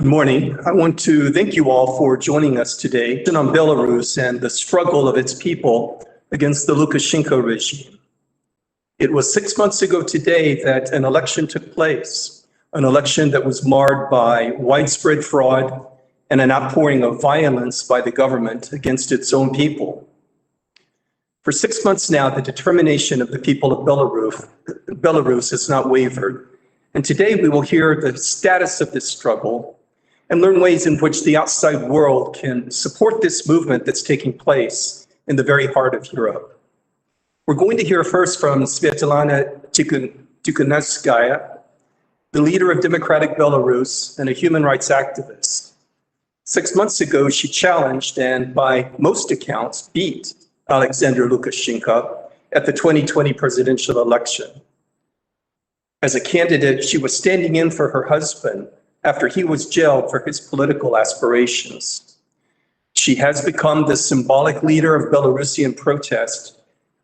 morning. I want to thank you all for joining us today on Belarus and the struggle of its people against the Lukashenko regime. It was 6 months ago today that an election took place, an election that was marred by widespread fraud and an outpouring of violence by the government against its own people. For 6 months now, the determination of the people of Belarus has not wavered. And today we will hear the status of this struggle and learn ways in which the outside world can support this movement that's taking place in the very heart of Europe. We're going to hear first from Svetlana Tikhanovskaya, the leader of Democratic Belarus and a human rights activist. 6 months ago, she challenged and, by most accounts, beat Alexander Lukashenko at the 2020 presidential election. As a candidate, she was standing in for her husband after he was jailed for his political aspirations. She has become the symbolic leader of Belarusian protest,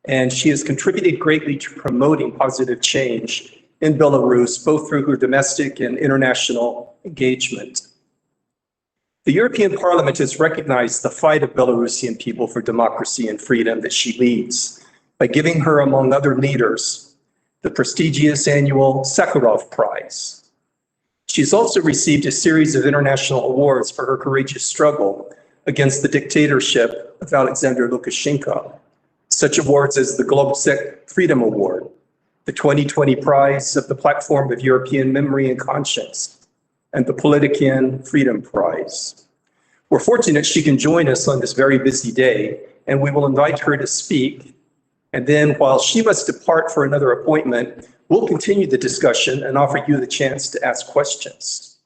and she has contributed greatly to promoting positive change in Belarus, both through her domestic and international engagement. The European Parliament has recognized the fight of Belarusian people for democracy and freedom that she leads by giving her, among other leaders, the prestigious annual Sakharov Prize. She's also received a series of international awards for her courageous struggle against the dictatorship of Alexander Lukashenko, such awards as the Globsec Freedom Award, the 2020 Prize of the Platform of European Memory and Conscience, and the Politician Freedom Prize. We're fortunate she can join us on this very busy day, and we will invite her to speak. And then while she must depart for another appointment, we'll continue the discussion and offer you the chance to ask questions.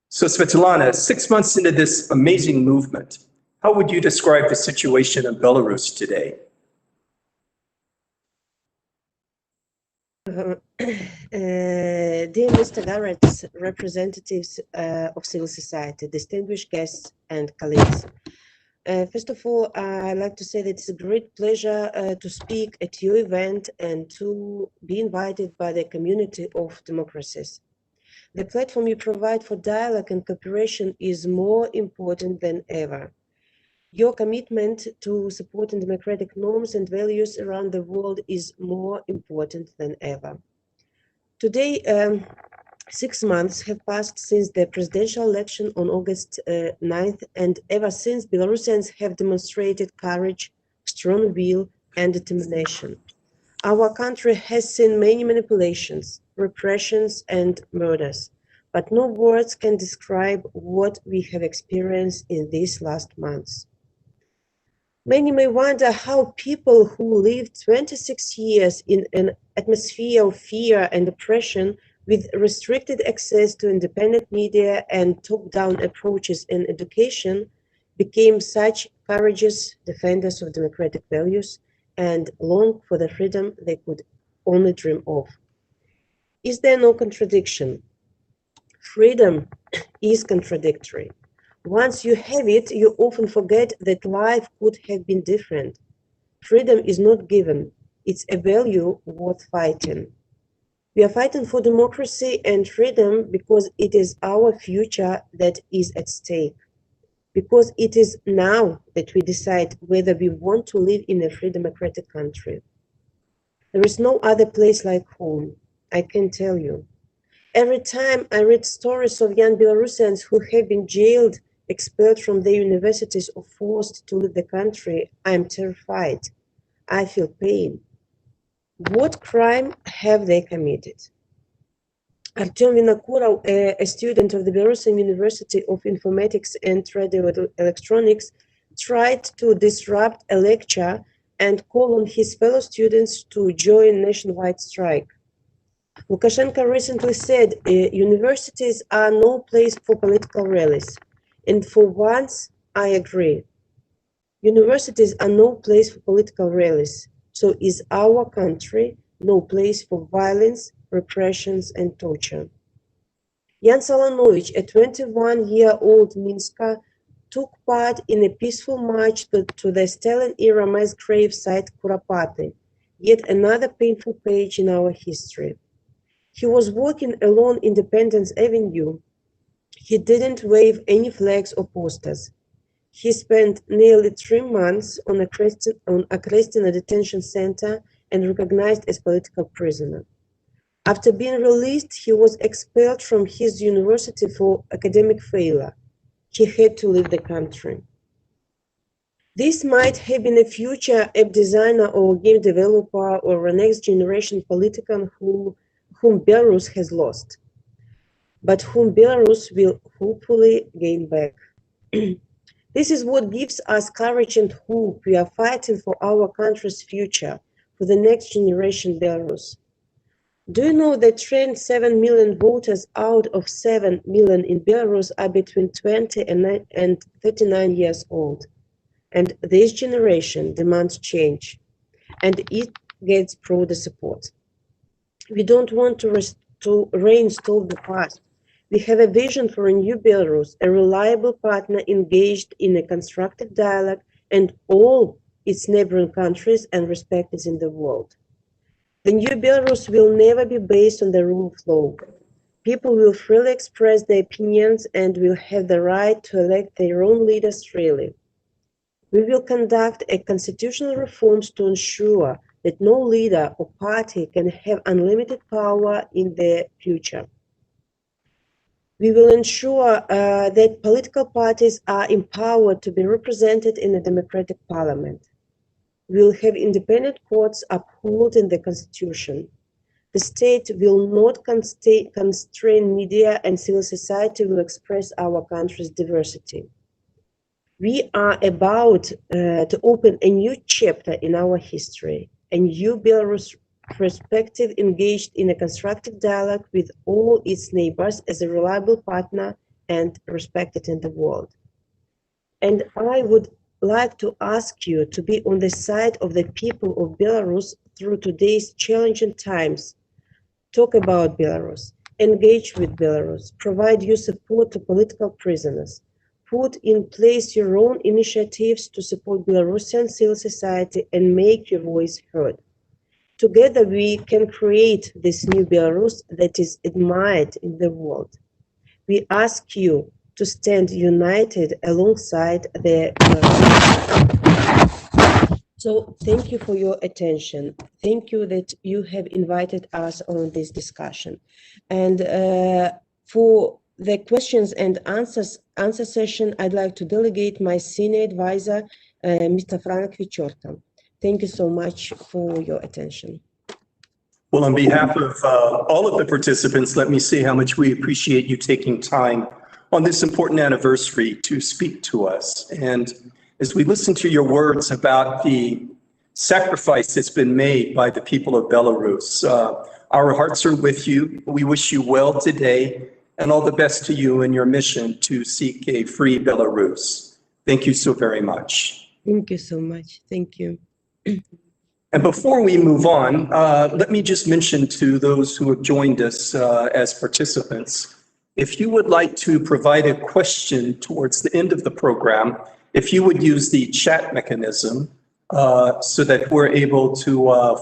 So Svetlana, 6 months into this amazing movement, how would you describe the situation in Belarus today? Dear Mr. Garrett, representatives of civil society, distinguished guests and colleagues. First of all, I'd like to say that it's a great pleasure to speak at your event and to be invited by the community of democracies. The platform you provide for dialogue and cooperation is more important than ever. Your commitment to supporting democratic norms and values around the world is more important than ever. Today, 6 months have passed since the presidential election on August 9th, and ever since, Belarusians have demonstrated courage, strong will, and determination. Our country has seen many manipulations, repressions, and murders, but no words can describe what we have experienced in these last months. Many may wonder how people who lived 26 years in an atmosphere of fear and oppression with restricted access to independent media and top-down approaches in education, became such courageous defenders of democratic values and long for the freedom they could only dream of. Is there no contradiction? Freedom is contradictory. Once you have it, you often forget that life could have been different. Freedom is not given. It's a value worth fighting. We are fighting for democracy and freedom because it is our future that is at stake. Because it is now that we decide whether we want to live in a free democratic country. There is no other place like home, I can tell you. Every time I read stories of young Belarusians who have been jailed, expelled from their universities, or forced to leave the country, I am terrified. I feel pain. What crime have they committed? Artem Vinokurov, a student of the Belarusian University of Informatics and Radio Electronics, tried to disrupt a lecture and call on his fellow students to join nationwide strike. Lukashenko recently said universities are no place for political rallies. And for once, I agree. Universities are no place for political rallies. So is our country no place for violence, repressions, and torture. Jan Solonovich, a 21-year-old Minsker, took part in a peaceful march to the Stalin-era mass grave site Kuropatny, yet another painful page in our history. He was walking along Independence Avenue. He didn't wave any flags or posters. He spent nearly 3 months on arrested in a detention center and recognized as political prisoner. After being released, he was expelled from his university for academic failure. He had to leave the country. This might have been a future app designer or game developer or a next generation politician whom Belarus has lost, but whom Belarus will hopefully gain back. This is what gives us courage and hope. We are fighting for our country's future, for the next generation Belarus. Do you know that 7 million voters out of 7 million in Belarus are between 20 and 39 years old? And this generation demands change, and it gets broader support. We don't want to reinstall the past. We have a vision for a new Belarus, a reliable partner engaged in a constructive dialogue and all its neighboring countries and respected in the world. The new Belarus will never be based on the rule of law. People will freely express their opinions and will have the right to elect their own leaders freely. We will conduct a constitutional reforms to ensure that no leader or party can have unlimited power in the future. We will ensure that political parties are empowered to be represented in a democratic parliament. We will have independent courts upholding the constitution. The state will not constrain media, and civil society will express our country's diversity. We are about to open a new chapter in our history, a new Belarus perspective engaged in a constructive dialogue with all its neighbors as a reliable partner and respected in the world. And I would like to ask you to be on the side of the people of Belarus through today's challenging times. Talk about Belarus, engage with Belarus, provide your support to political prisoners, put in place your own initiatives to support Belarusian civil society and make your voice heard. Together we can create this new Belarus that is admired in the world. We ask you to stand united alongside the So thank you for your attention. Thank you that you have invited us on this discussion. And for the questions and answer session, I'd like to delegate my senior advisor, Mr. Franek Villachorka. Thank you so much for your attention. Well, on behalf of all of the participants, let me say how much we appreciate you taking time on this important anniversary to speak to us. And as we listen to your words about the sacrifice that's been made by the people of Belarus, our hearts are with you. We wish you well today and all the best to you in your mission to seek a free Belarus. Thank you so very much. Thank you so much. Thank you. And before we move on, let me just mention to those who have joined us as participants, if you would like to provide a question towards the end of the program, if you would use the chat mechanism so that we're able to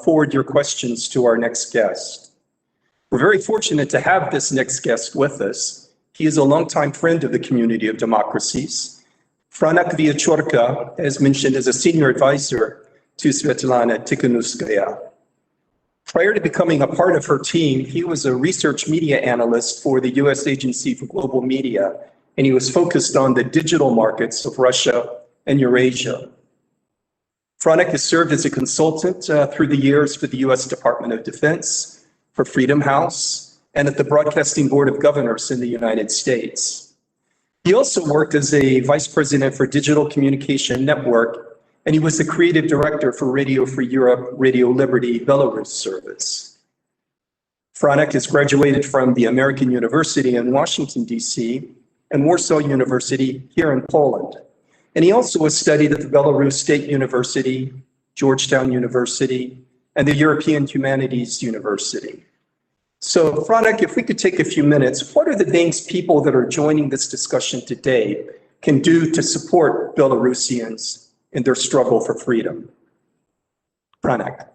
forward your questions to our next guest. We're very fortunate to have this next guest with us. He is a longtime friend of the community of democracies. Franek Villachorka, as mentioned, is a senior advisor to Svetlana Tikhanovskaya. Prior to becoming a part of her team, he was a research media analyst for the U.S. Agency for Global Media, and he was focused on the digital markets of Russia and Eurasia. Franek has served as a consultant through the years for the U.S. Department of Defense, for Freedom House, and at the Broadcasting Board of Governors in the United States. He also worked as a vice president for Digital Communication Network, and he was the creative director for Radio Free Europe, Radio Liberty Belarus service. Franek has graduated from the American University in Washington, D.C., and Warsaw University here in Poland. And he also has studied at the Belarus State University, Georgetown University, and the European Humanities University. So Franek, if we could take a few minutes, what are the things people that are joining this discussion today can do to support Belarusians in their struggle for freedom? Franek.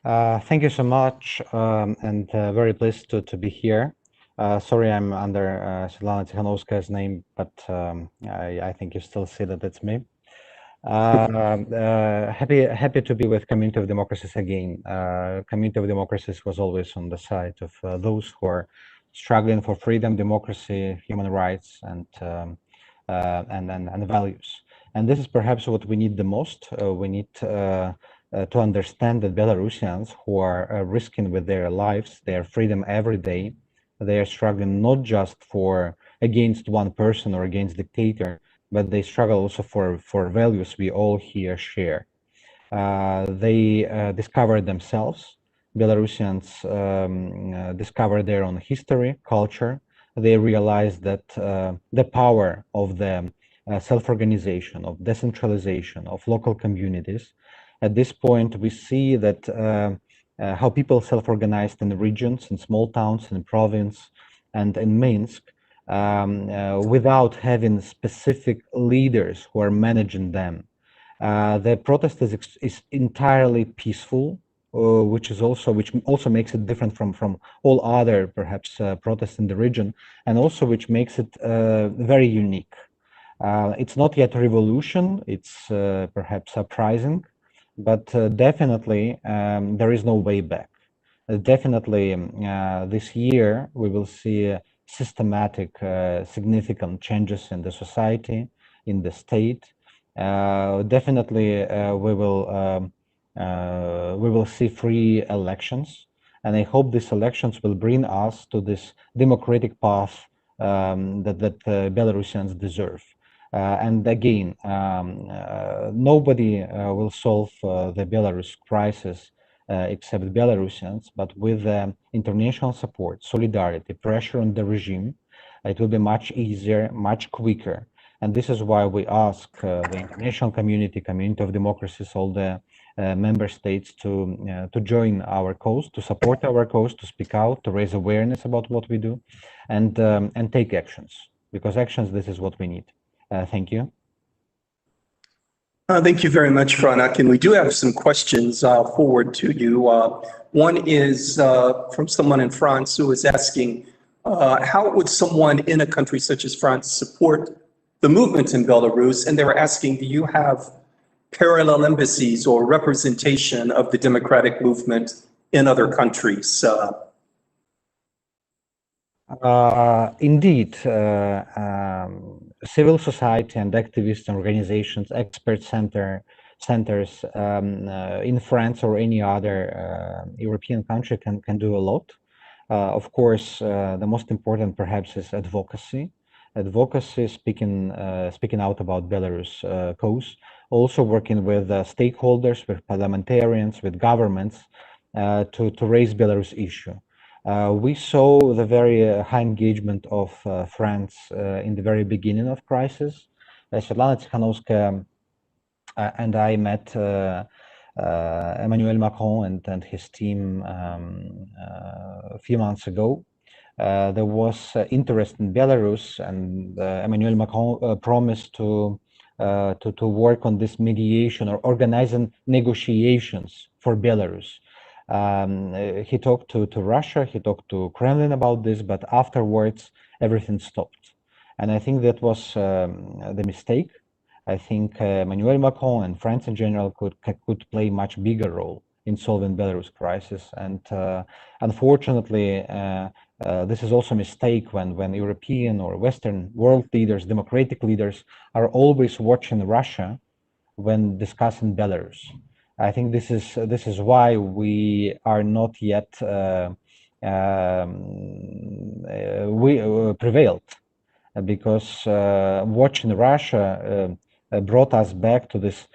Thank you so much, and very pleased to be here. Sorry, I'm under Svetlana Tikhanovskaya's name, but I think you still see that it's me. Happy to be with Community of Democracies again. Community of Democracies was always on the side of those who are struggling for freedom, democracy, human rights, and values. And this is perhaps what we need the most. We need to understand that Belarusians who are risking with their lives, their freedom every day, they are struggling not just for against one person or against dictator, but they struggle also for values we all here share. They discover themselves. Belarusians discover their own history, culture. They realize that the power of the self-organization, of decentralization, of local communities. At this point, we see that how people self-organized in the regions, in small towns, in province, and in Minsk, without having specific leaders who are managing them. The protest is entirely peaceful, which also makes it different from all other perhaps protests in the region, and also which makes it very unique. It's not yet a revolution. It's perhaps surprising, but definitely there is no way back. Definitely, this year we will see systematic, significant changes in the society, in the state. Definitely, we will see free elections, and I hope these elections will bring us to this democratic path that Belarusians deserve. And again, nobody will solve the Belarus crisis except Belarusians, but with international support, solidarity, pressure on the regime, it will be much easier, much quicker. And this is why we ask the international community, Community of Democracies, all the member states to join our cause, to support our cause, to speak out, to raise awareness about what we do, and take actions. Because actions, this is what we need. Thank you. Thank you very much, Franak. And we do have some questions forward to you. One is from someone in France who is asking, how would someone in a country such as France support the movement in Belarus? And they were asking, do you have parallel embassies or representation of the democratic movement in other countries? Indeed, civil society and activists and organizations, expert centers in France or any other European country can do a lot. Of course, the most important perhaps is advocacy. Advocacy, speaking out about Belarus cause, also working with stakeholders, with parliamentarians, with governments to raise Belarus issue. We saw the very high engagement of France in the very beginning of crisis. Svetlana Tikhanovskaya and I met Emmanuel Macron and his team a few months ago. There was interest in Belarus, and Emmanuel Macron promised to work on this mediation or organizing negotiations for Belarus. He talked to Russia, he talked to Kremlin about this, but afterwards everything stopped. And I think that was the mistake. I think Emmanuel Macron and France in general could play a much bigger role in solving Belarus crisis. And unfortunately, this is also a mistake when European or Western world leaders, democratic leaders, are always watching Russia when discussing Belarus. I think this is why we are not yet prevailed, because watching Russia brought us back to this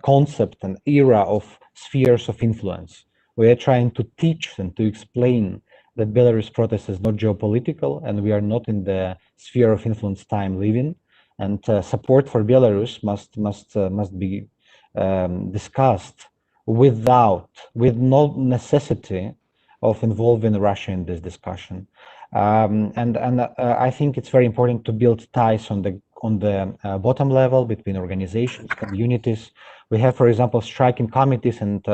concept and era of spheres of influence. We are trying to teach and to explain that Belarus protest is not geopolitical, and we are not in the sphere of influence time living. And support for Belarus must be discussed with no necessity of involving Russia in this discussion. I think it's very important to build ties on the bottom level between organizations, communities. We have, for example, striking committees and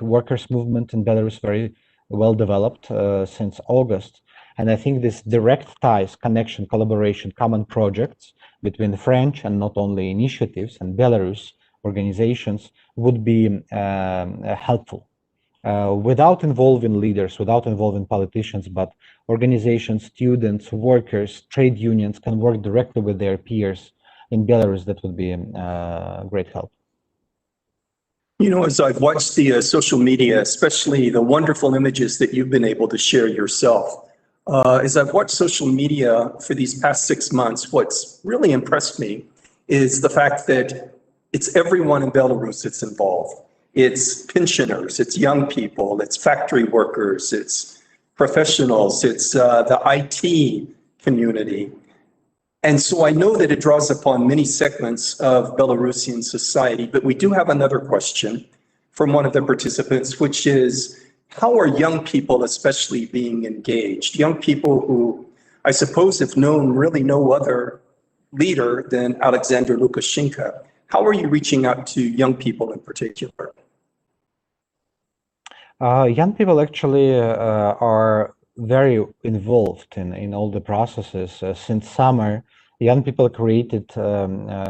workers movement in Belarus very well developed since August. And I think this direct ties, connection, collaboration, common projects between French and not only initiatives and Belarus organizations would be helpful. Without involving leaders, without involving politicians, but organizations, students, workers, trade unions can work directly with their peers in Belarus. That would be great help. You know, as I've watched the social media, especially the wonderful images that you've been able to share yourself, as I've watched social media for these past 6 months, what's really impressed me is the fact that it's everyone in Belarus that's involved. It's pensioners, it's young people, it's factory workers, it's professionals, it's the IT community. And so I know that it draws upon many segments of Belarusian society, but we do have another question from one of the participants, which is, how are young people especially being engaged? Young people who, I suppose, have known really no other leader than Alexander Lukashenko. How are you reaching out to young people in particular? Young people actually are very involved in all the processes. Since summer, young people created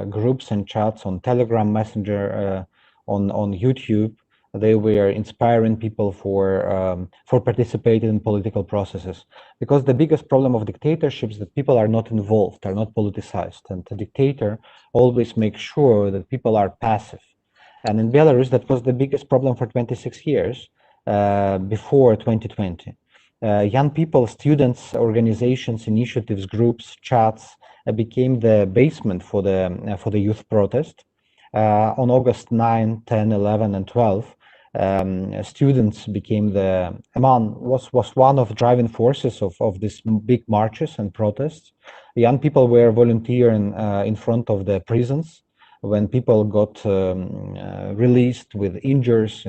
groups and chats on Telegram Messenger, on YouTube. They were inspiring people for participating in political processes. Because the biggest problem of dictatorships is that people are not involved, are not politicized, and the dictator always makes sure that people are passive. And in Belarus, that was the biggest problem for 26 years. Before 2020. Young people, students, organizations, initiatives, groups, chats became the basement for the youth protest. On August 9, 10, 11, and 12, students became was one of driving forces of these big marches and protests. Young people were volunteering in front of the prisons when people got released with injuries.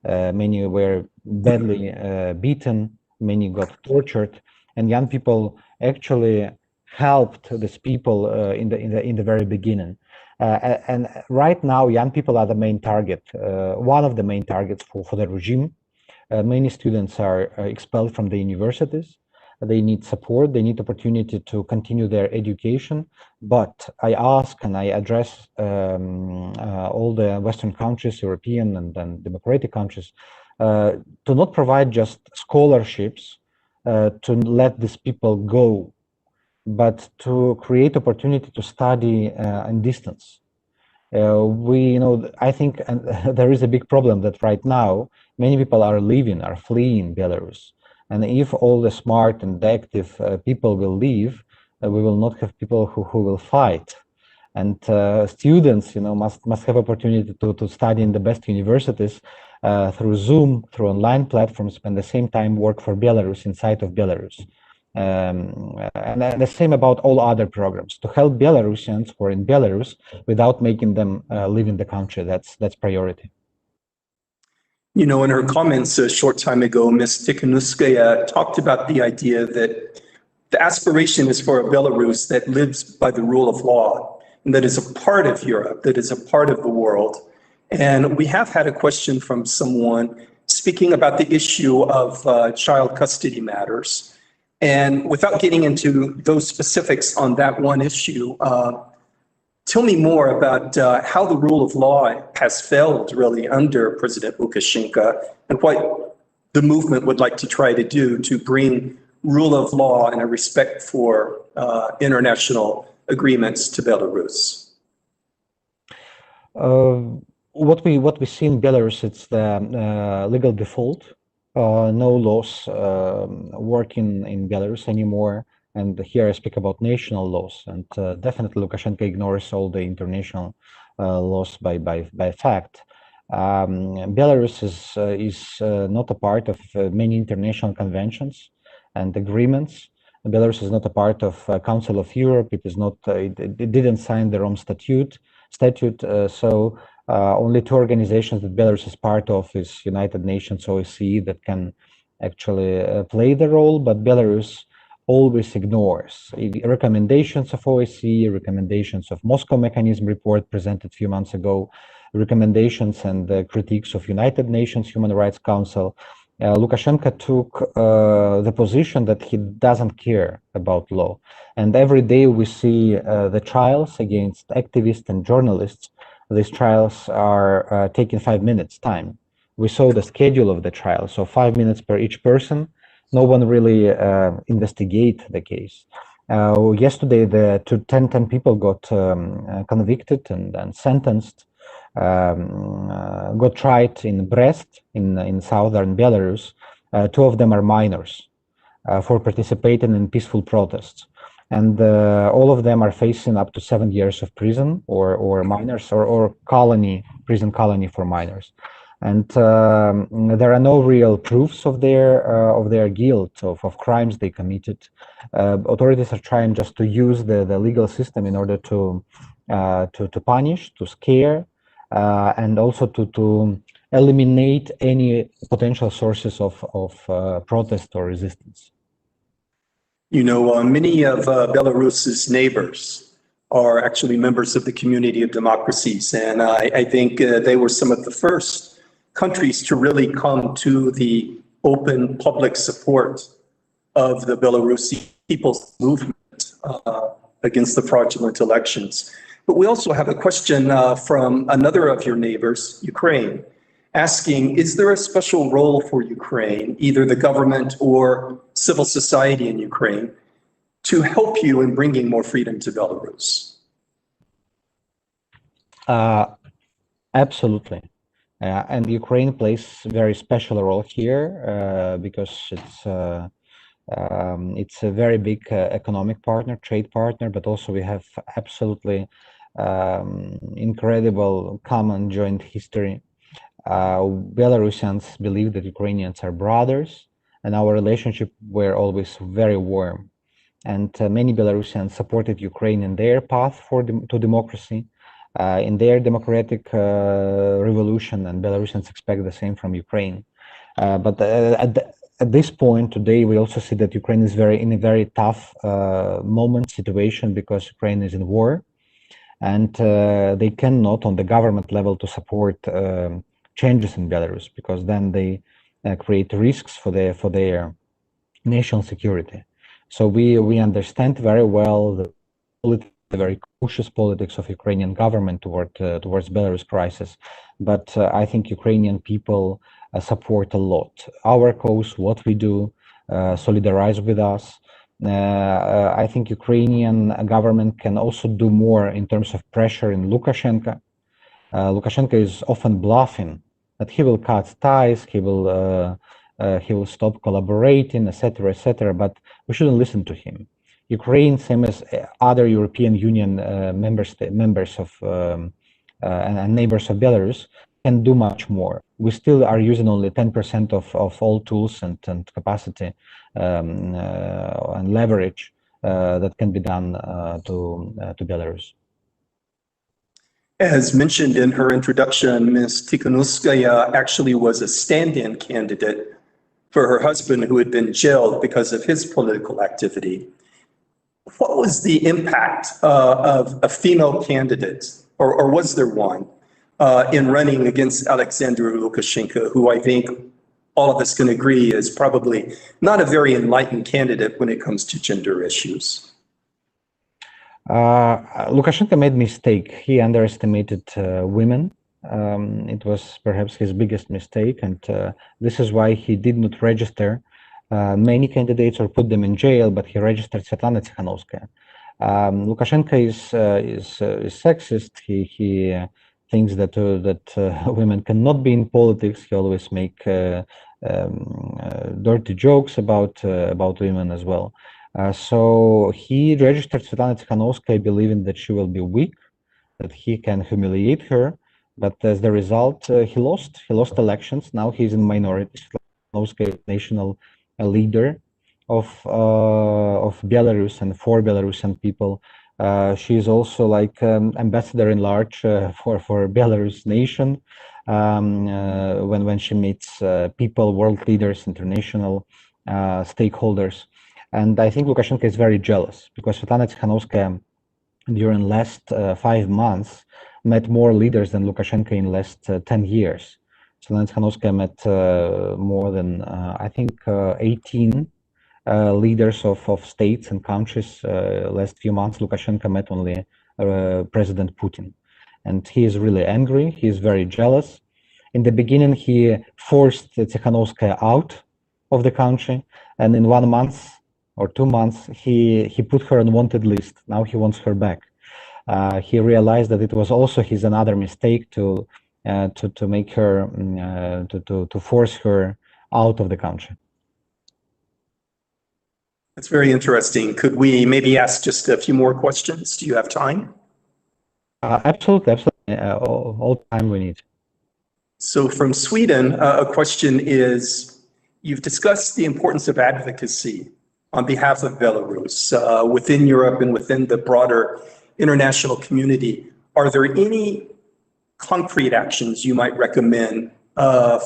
Many were badly beaten, many got tortured, and young people actually helped these people in the very beginning. And right now, young people are the main target, one of the main targets for the regime. Many students are expelled from the universities. They need support, they need opportunity to continue their education. But I ask and I address all the Western countries, European and democratic countries, to not provide just scholarships to let these people go, but to create opportunity to study in distance. I think there is a big problem that right now many people are fleeing Belarus. And if all the smart and active people will leave, we will not have people who will fight. And students, must have opportunity to study in the best universities through Zoom, through online platforms, and at the same time work for Belarus inside of Belarus. And the same about all other programs to help Belarusians who are in Belarus without making them leave in the country. That's priority. You know, in her comments a short time ago, Ms. Tikhanovskaya talked about the idea that the aspiration is for a Belarus that lives by the rule of law and that is a part of Europe, that is a part of the world. And we have had a question from someone speaking about the issue of child custody matters. And without getting into those specifics on that one issue, tell me more about how the rule of law has failed really under President Lukashenko and what the movement would like to try to do to bring rule of law and a respect for international agreements to Belarus. What we see in Belarus, it's the legal default. No laws working in Belarus anymore. And here I speak about national laws, and definitely Lukashenko ignores all the international laws by fact. Belarus is not a part of many international conventions and agreements. Belarus is not a part of Council of Europe. It is not. It didn't sign the Rome Statute. So only two organizations that Belarus is part of is United Nations, OSCE, that can actually play the role. But Belarus always ignores recommendations of OSCE, recommendations of Moscow Mechanism report presented a few months ago, recommendations and critiques of United Nations Human Rights Council. Lukashenko took the position that he doesn't care about law. And every day we see the trials against activists and journalists. These trials are taking 5 minutes time. We saw the schedule of the trial, so 5 minutes per each person. No one really investigate the case. Yesterday, the 10 people got convicted and sentenced. Got tried in Brest, in southern Belarus. Two of them are minors for participating in peaceful protests. And all of them are facing up to 7 years of prison or minors or prison colony for minors. And there are no real proofs of their guilt of crimes they committed. Authorities are trying just to use the legal system in order to punish, to scare, and also to eliminate any potential sources of protest or resistance. You know, many of Belarus's neighbors are actually members of the Community of Democracies, and I think they were some of the first countries to really come to the open public support of the Belarusi people's movement against the fraudulent elections. But we also have a question from another of your neighbors, Ukraine, asking, is there a special role for Ukraine, either the government or civil society in Ukraine, to help you in bringing more freedom to Belarus? Absolutely. And Ukraine plays a very special role here because it's a very big economic partner, trade partner, but also we have absolutely incredible common joint history. Belarusians believe that Ukrainians are brothers, and our relationship were always very warm. And many Belarusians supported Ukraine in their path to democracy, in their democratic revolution, and Belarusians expect the same from Ukraine. But at this point today, we also see that Ukraine is in a very tough situation because Ukraine is in war, and they cannot, on the government level, to support changes in Belarus because then they create risks for their national security. So we understand very well the very cautious politics of Ukrainian government towards Belarus crisis, but I think Ukrainian people support a lot our cause, what we do, solidarize with us. I think Ukrainian government can also do more in terms of pressure in Lukashenko. Lukashenko is often bluffing that he will cut ties, he will stop collaborating, etc., etc. But we shouldn't listen to him. Ukraine, same as other European Union members of and neighbors of Belarus, can do much more. We still are using only 10% of all tools and capacity and leverage that can be done to Belarus. As mentioned in her introduction, Ms. Tikhanovskaya actually was a stand-in candidate for her husband who had been jailed because of his political activity. What was the impact of a female candidate, or was there one, in running against Alexander Lukashenko, who I think all of us can agree is probably not a very enlightened candidate when it comes to gender issues? Lukashenko made a mistake. He underestimated women. It was perhaps his biggest mistake, and this is why he did not register many candidates or put them in jail, but he registered Svetlana Tikhanovskaya. Lukashenko is sexist. He thinks that women cannot be in politics. He always make dirty jokes about women as well. So he registered Svetlana Tikhanovskaya believing that she will be weak, that he can humiliate her. But as the result, he lost elections. Now he's in minority. Tikhanovskaya is national leader of Belarus and for Belarusian people. She is also like ambassador in large for Belarus nation when she meets people, world leaders, international stakeholders. And I think Lukashenko is very jealous because Svetlana Tikhanovskaya during last 5 months met more leaders than Lukashenko in last 10 years. Svetlana Tikhanovskaya met more than, I think, 18 leaders of states and countries. Last few months, Lukashenko met only President Putin. And he is really angry. He is very jealous. In the beginning, he forced Tikhanovskaya out of the country. And in 1 month or 2 months, he put her on wanted list. Now he wants her back. He realized that it was also his another mistake to make her, to force her out of the country. That's very interesting. Could we maybe ask just a few more questions? Do you have time? Absolutely. All time we need. So from Sweden, a question is, you've discussed the importance of advocacy on behalf of Belarus within Europe and within the broader international community. Are there any concrete actions you might recommend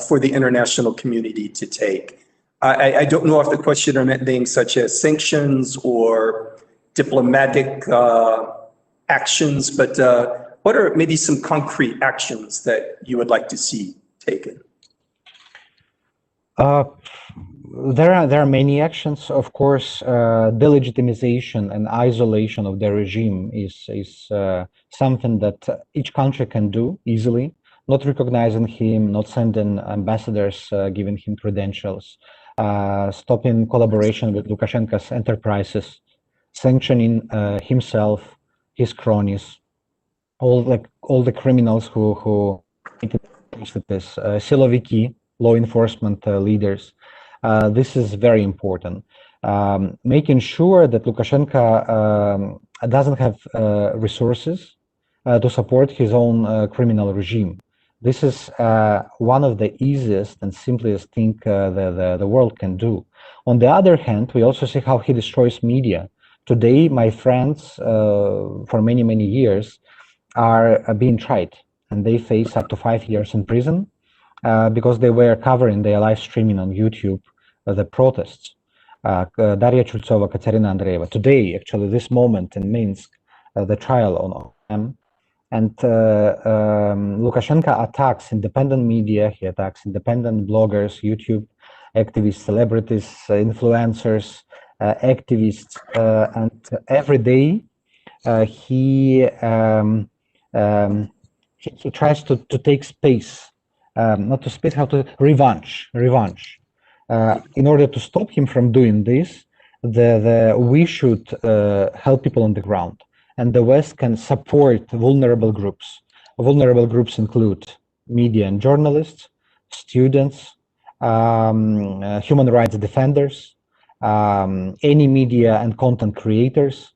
for the international community to take? I don't know if the questioner meant things such as sanctions or diplomatic actions, but what are maybe some concrete actions that you would like to see taken? There are many actions. Of course, delegitimization and isolation of the regime is something that each country can do easily. Not recognizing him, not sending ambassadors, giving him credentials, stopping collaboration with Lukashenko's enterprises, sanctioning himself, his cronies, all the criminals who this, siloviki, law enforcement leaders. This is very important. Making sure that Lukashenko doesn't have resources to support his own criminal regime. This is one of the easiest and simplest thing the world can do. On the other hand, we also see how he destroys media. Today, my friends, for many, many years, are being tried, and they face up to 5 years in prison because they were covering, their live streaming on YouTube, the protests. Daria Chultsova, Katerina Andreeva. Today, actually, this moment in Minsk, the trial on them. And Lukashenko attacks independent media, he attacks independent bloggers, YouTube activists, celebrities, influencers, activists, and every day he tries to take space, not to space, how to revenge. In order to stop him from doing this, we should help people on the ground, and the West can support vulnerable groups. Vulnerable groups include media and journalists, students, human rights defenders, any media and content creators,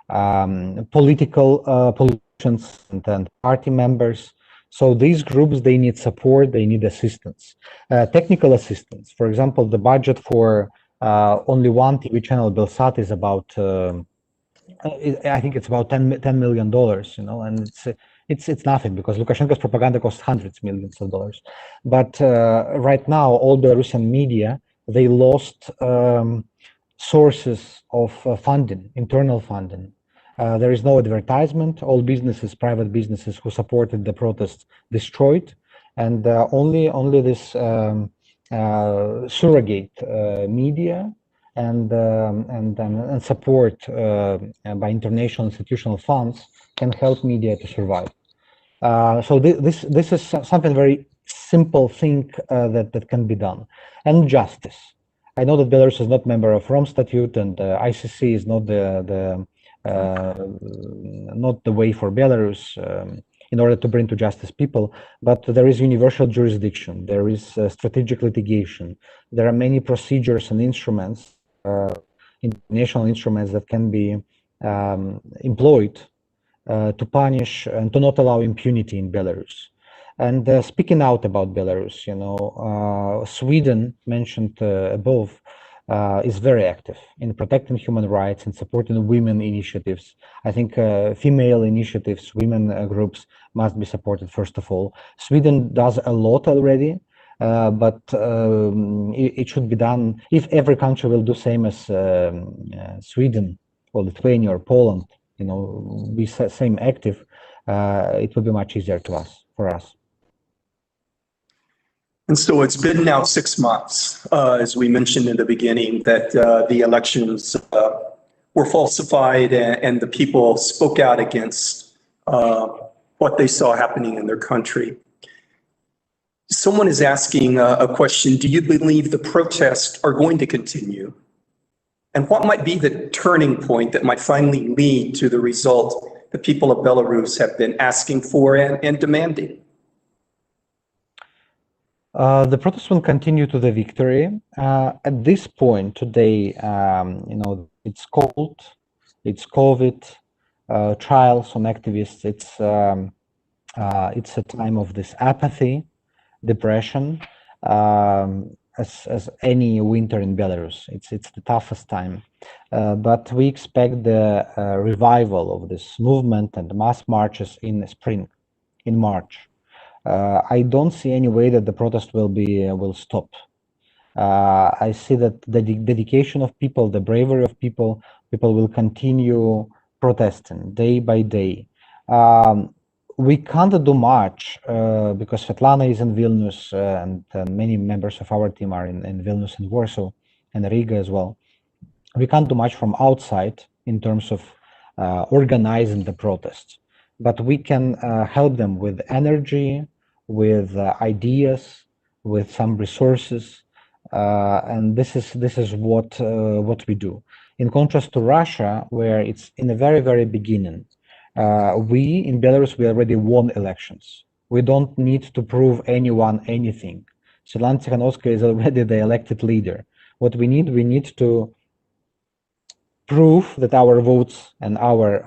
politicians and party members. So these groups, they need support, they need assistance, technical assistance. For example, the budget for only one TV channel, Belsat, is about, I think it's about $10 million, you know, and it's nothing because Lukashenko's propaganda costs hundreds of millions of dollars. But right now, all Belarusian media, they lost sources of funding, internal funding. There is no advertisement. All businesses, private businesses who supported the protests, destroyed, and only this surrogate media and support by international institutional funds can help media to survive. So this is something very simple thing that can be done. And justice. I know that Belarus is not member of Rome Statute, and ICC is not the way for Belarus in order to bring to justice people, but there is universal jurisdiction, there is strategic litigation, there are many procedures and instruments, international instruments that can be employed to punish and to not allow impunity in Belarus. And speaking out about Belarus, you know, Sweden, mentioned above, is very active in protecting human rights and supporting women initiatives. I think female initiatives, women groups must be supported first of all. Sweden does a lot already, but it should be done. If every country will do same as Sweden or Lithuania or Poland, you know, be same active, it will be much easier for us. And so it's been now 6 months, as we mentioned in the beginning, that the elections were falsified and the people spoke out against what they saw happening in their country. Someone is asking a question, do you believe the protests are going to continue? And what might be the turning point that might finally lead to the result the people of Belarus have been asking for and demanding? The protests will continue to the victory. At this point today, it's cold, it's COVID, trials on activists. It's a time of this apathy, depression, as any winter in Belarus. It's the toughest time. But we expect the revival of this movement and the mass marches in the spring, in March. I don't see any way that the protest will stop. I see that the dedication of people, the bravery of people will continue protesting day by day. We can't do much because Svetlana is in Vilnius and many members of our team are in Vilnius and Warsaw and Riga as well. We can't do much from outside in terms of organizing the protests, but we can help them with energy, with ideas, with some resources, and this is what we do. In contrast to Russia, where it's in the very beginning, we in Belarus we already won elections. We don't need to prove anyone anything. Svetlana Tikhanovskaya is already the elected leader. What we need to prove that our votes and our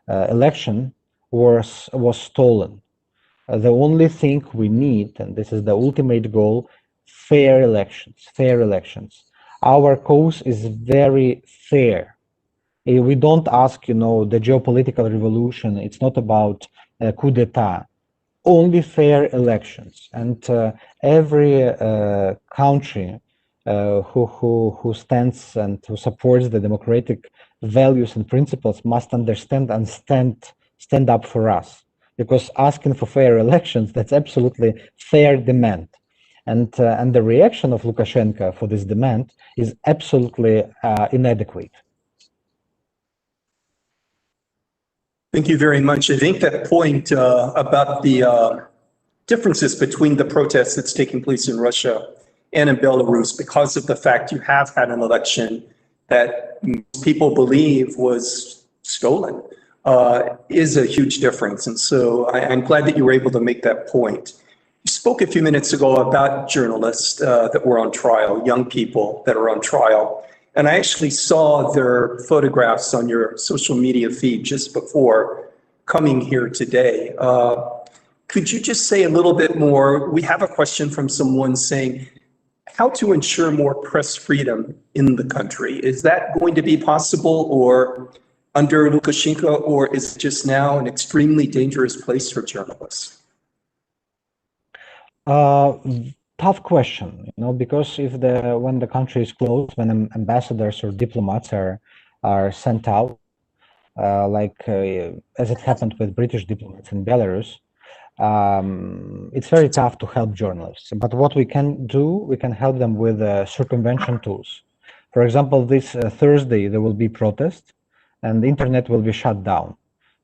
election was stolen. The only thing we need, and this is the ultimate goal, fair elections, fair elections. Our cause is very fair. We don't ask, the geopolitical revolution. It's not about coup d'etat. Only fair elections. And every country who stands and who supports the democratic values and principles must understand and stand up for us. Because asking for fair elections, that's absolutely fair demand. And the reaction of Lukashenko for this demand is absolutely inadequate. Thank you very much. I think that point about the differences between the protests that's taking place in Russia and in Belarus, because of the fact you have had an election that people believe was stolen, is a huge difference. And so I'm glad that you were able to make that point. You spoke a few minutes ago about journalists that were on trial, young people that are on trial. And I actually saw their photographs on your social media feed just before coming here today. Could you just say a little bit more? We have a question from someone saying, how to ensure more press freedom in the country? Is that going to be possible or under Lukashenko, or is it just now an extremely dangerous place for journalists? Tough question, because when the country is closed, when ambassadors or diplomats are sent out, as it happened with British diplomats in Belarus, it's very tough to help journalists. But what we can do, we can help them with circumvention tools. For example, this Thursday there will be protest, and the internet will be shut down.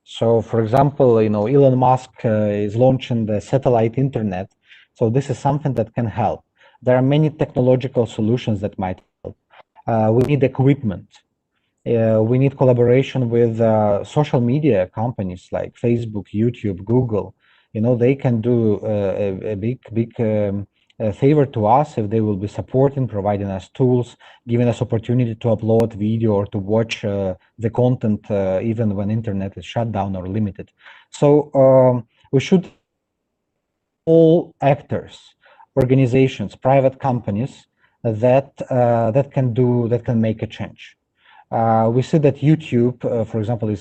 So, for example, Elon Musk is launching the satellite internet. So this is something that can help. There are many technological solutions that might help. We need equipment. We need collaboration with social media companies like Facebook, YouTube, Google. They can do a big favor to us if they will be supporting, providing us tools, giving us opportunity to upload video or to watch the content even when internet is shut down or limited. So we should all actors, organizations, private companies that can make a change. We see that YouTube, for example,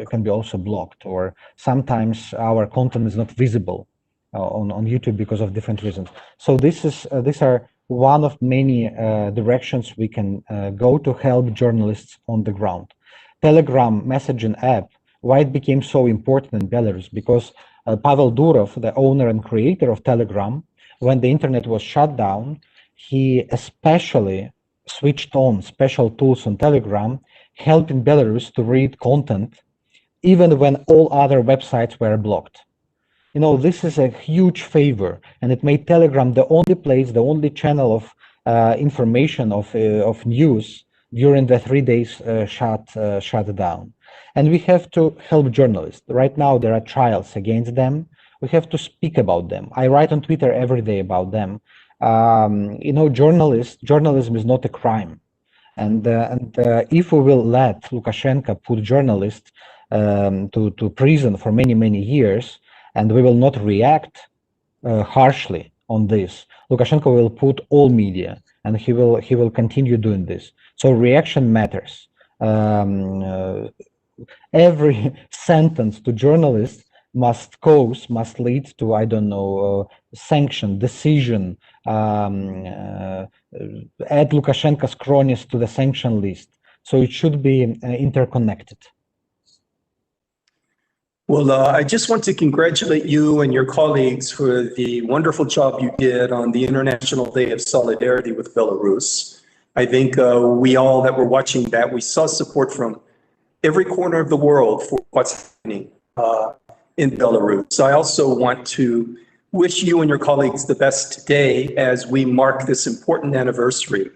can be also blocked, or sometimes our content is not visible on YouTube because of different reasons. So these are one of many directions we can go to help journalists on the ground. Telegram messaging app, why it became so important in Belarus? Because Pavel Durov, the owner and creator of Telegram, when the internet was shut down, he especially switched on special tools on Telegram, helping Belarus to read content even when all other websites were blocked. You know, this is a huge favor, and it made Telegram the only place, the only channel of information, of news during the 3 days shut down. And we have to help journalists. Right now, there are trials against them. We have to speak about them. I write on Twitter every day about them. You know, journalism is not a crime. And if we will let Lukashenko put journalists to prison for many, many years, and we will not react harshly on this, Lukashenko will put all media, and he will continue doing this. So reaction matters. Every sentence to journalists must lead to, I don't know, sanction, decision, add Lukashenko's cronies to the sanction list. So it should be interconnected. Well, I just want to congratulate you and your colleagues for the wonderful job you did on the International Day of Solidarity with Belarus. I think we all that were watching that, we saw support from every corner of the world for what's happening in Belarus. I also want to wish you and your colleagues the best today as we mark this important anniversary.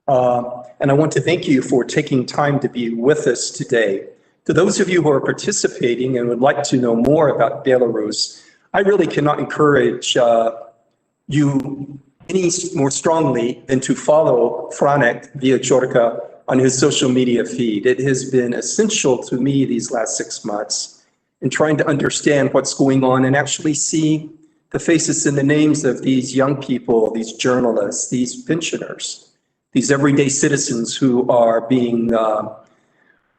And I want to thank you for taking time to be with us today. To those of you who are participating and would like to know more about Belarus, I really cannot encourage you any more strongly than to follow Franek Villachorka on his social media feed. It has been essential to me these last 6 months in trying to understand what's going on and actually see the faces and the names of these young people, these journalists, these pensioners, these everyday citizens who are being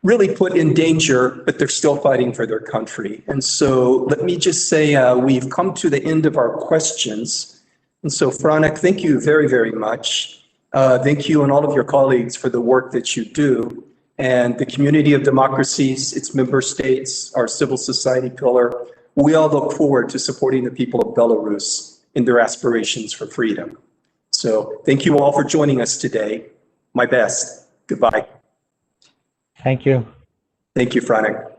really put in danger, but they're still fighting for their country. And so let me just say we've come to the end of our questions. And so Franek, thank you very, very much. Thank you and all of your colleagues for the work that you do. And the community of democracies, its member states, our civil society pillar, we all look forward to supporting the people of Belarus in their aspirations for freedom. So thank you all for joining us today. My best. Goodbye. Thank you. Thank you, Franek.